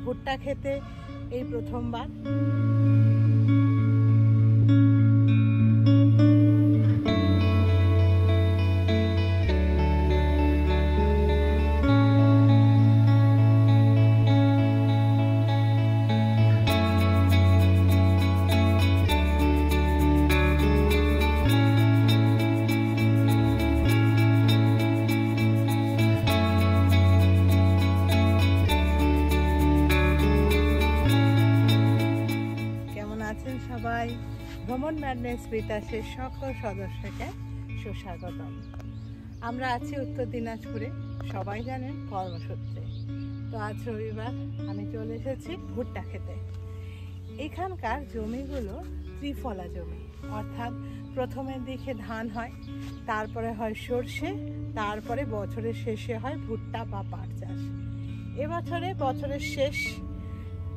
ভুট্টা খেতে এই প্রথমবার। সবাই ভ্রমণ ম্যাডনেস বিতাসের সকল সদস্যকে সুস্বাগতম। আমরা আছি উত্তর দিনাজপুরে, সবাই জানেন কর্মসূত্রে। তো আজ রবিবার আমি চলে এসেছি ভুট্টা খেতে। এখানকার জমিগুলো ত্রিফলা জমি, অর্থাৎ প্রথমের দিকে ধান হয়, তারপরে হয় সর্ষে, তারপরে বছরের শেষে হয় ভুট্টা বা পাট চাষ। এবছরে বছরের শেষ,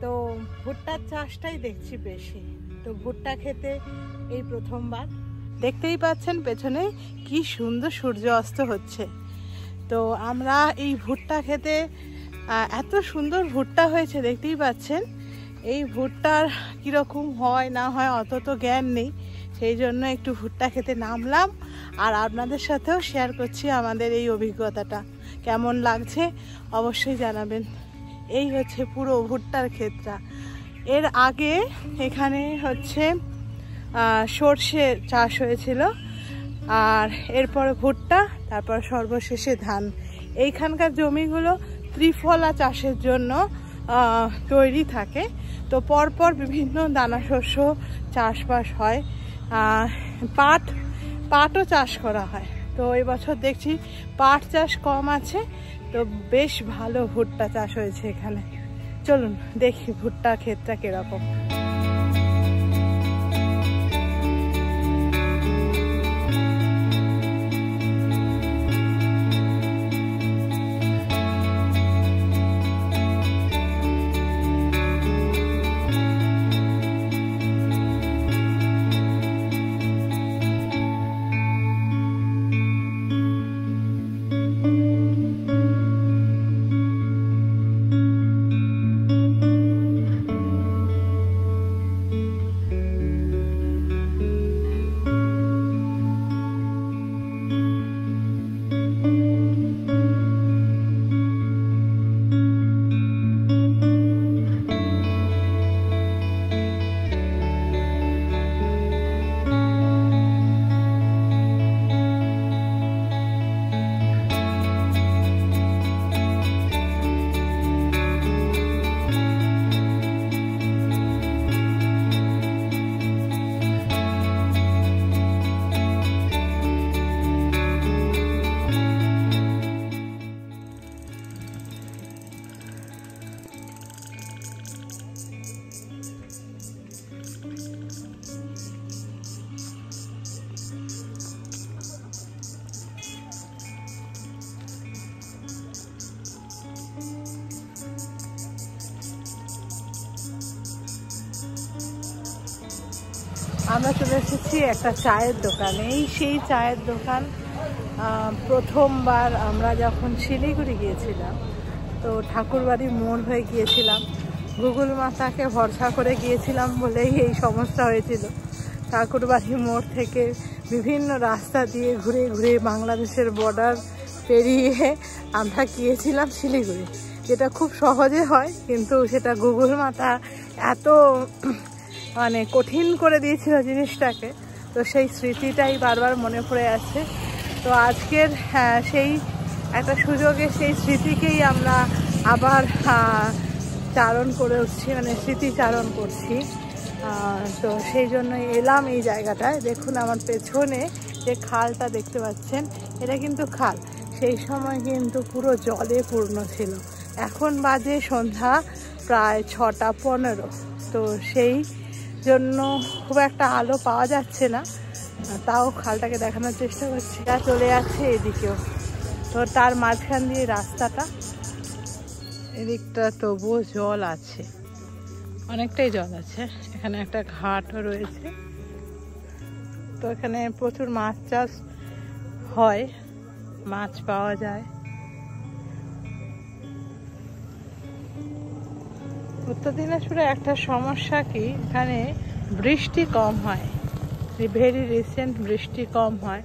তো ভুট্টার চাষটাই দেখছি বেশি। তো ভুট্টা খেতে এই প্রথমবার। দেখতেই পাচ্ছেন পেছনে কি সুন্দর সূর্য অস্ত হচ্ছে। তো আমরা এই ভুট্টা খেতে, এত সুন্দর ভুট্টা হয়েছে দেখতেই পাচ্ছেন। এই ভুট্টার কীরকম হয় না হয় অত তো জ্ঞান নেই, সেই জন্য একটু ভুট্টা খেতে নামলাম আর আপনাদের সাথেও শেয়ার করছি আমাদের এই অভিজ্ঞতাটা। কেমন লাগছে অবশ্যই জানাবেন। এই হচ্ছে পুরো ভুট্টার ক্ষেতটা। এর আগে এখানে হচ্ছে সর্ষে চাষ হয়েছিল, আর এরপর ভুট্টা, তারপর সর্বশেষে ধান। এইখানকার জমিগুলো ত্রিফলা চাষের জন্য তৈরি থাকে। তো পরপর বিভিন্ন দানা শস্য চাষবাস হয়, পাটও চাষ করা হয়। তো এবছর দেখছি পাট চাষ কম আছে, তো বেশ ভালো ভুট্টা চাষ হয়েছে এখানে। চলুন দেখি ভুট্টা ক্ষেতটা কিরকম। আমরা চলে এসেছি একটা চায়ের দোকানে। এই সেই চায়ের দোকান। প্রথমবার আমরা যখন শিলিগুড়ি গিয়েছিলাম, তো ঠাকুরবাড়ির মোড় হয়ে গিয়েছিলাম, গুগল মাতাকে ভরসা করে গিয়েছিলাম বলেই এই সমস্যা হয়েছিল। ঠাকুরবাড়ি মোড় থেকে বিভিন্ন রাস্তা দিয়ে ঘুরে ঘুরে বাংলাদেশের বর্ডার পেরিয়ে আমরা গিয়েছিলাম শিলিগুড়ি, যেটা খুব সহজে হয়, কিন্তু সেটা গুগল মাতা এত মানে কঠিন করে দিয়েছিল জিনিসটাকে। তো সেই স্মৃতিটাই বারবার মনে পড়ে আছে। তো আজকের সেই একটা সুযোগে সেই স্মৃতিকেই আমরা আবার চারণ করে উঠছি, মানে স্মৃতিচারণ করছি। তো সেই জন্য এলাম এই জায়গাটায়। দেখুন আমার পেছনে যে খালটা দেখতে পাচ্ছেন, এটা কিন্তু খাল। সেই সময় কিন্তু পুরো জলে পূর্ণ ছিল। এখন বাজে সন্ধ্যা প্রায় 6:15। তো সেই জন্য খুব একটা আলো পাওয়া যাচ্ছে না, তাও খালটাকে দেখানোর চেষ্টা করছি। যা চলে যাচ্ছে এদিকেও, তো তার মাঝখান দিয়ে রাস্তাটা, এদিকটা তবুও জল আছে, অনেকটাই জল আছে। এখানে একটা ঘাটও রয়েছে। তো এখানে প্রচুর মাছ চাষ হয়, মাছ পাওয়া যায়। উত্তর দিনাজপুরে একটা সমস্যা কি, এখানে বৃষ্টি কম হয়, ভেরি রিসেন্ট বৃষ্টি কম হয়।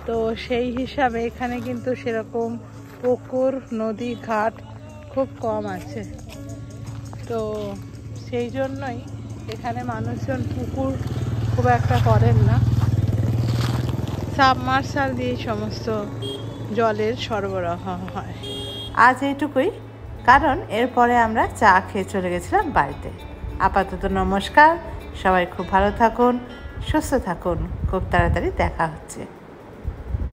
তো সেই হিসাবে এখানে কিন্তু সেরকম পুকুর নদী ঘাট খুব কম আছে। তো সেই জন্যই এখানে মানুষজন পুকুর খুব একটা করেন না, সাবমার্সাল দিয়ে সমস্ত জলের সরবরাহ হয়। আজ এইটুকুই, কারণ এরপরে আমরা চা খেয়ে চলে গেছিলাম বাড়িতে। আপাতত নমস্কার, সবাই খুব ভালো থাকুন, সুস্থ থাকুন, খুব তাড়াতাড়ি দেখা হচ্ছে।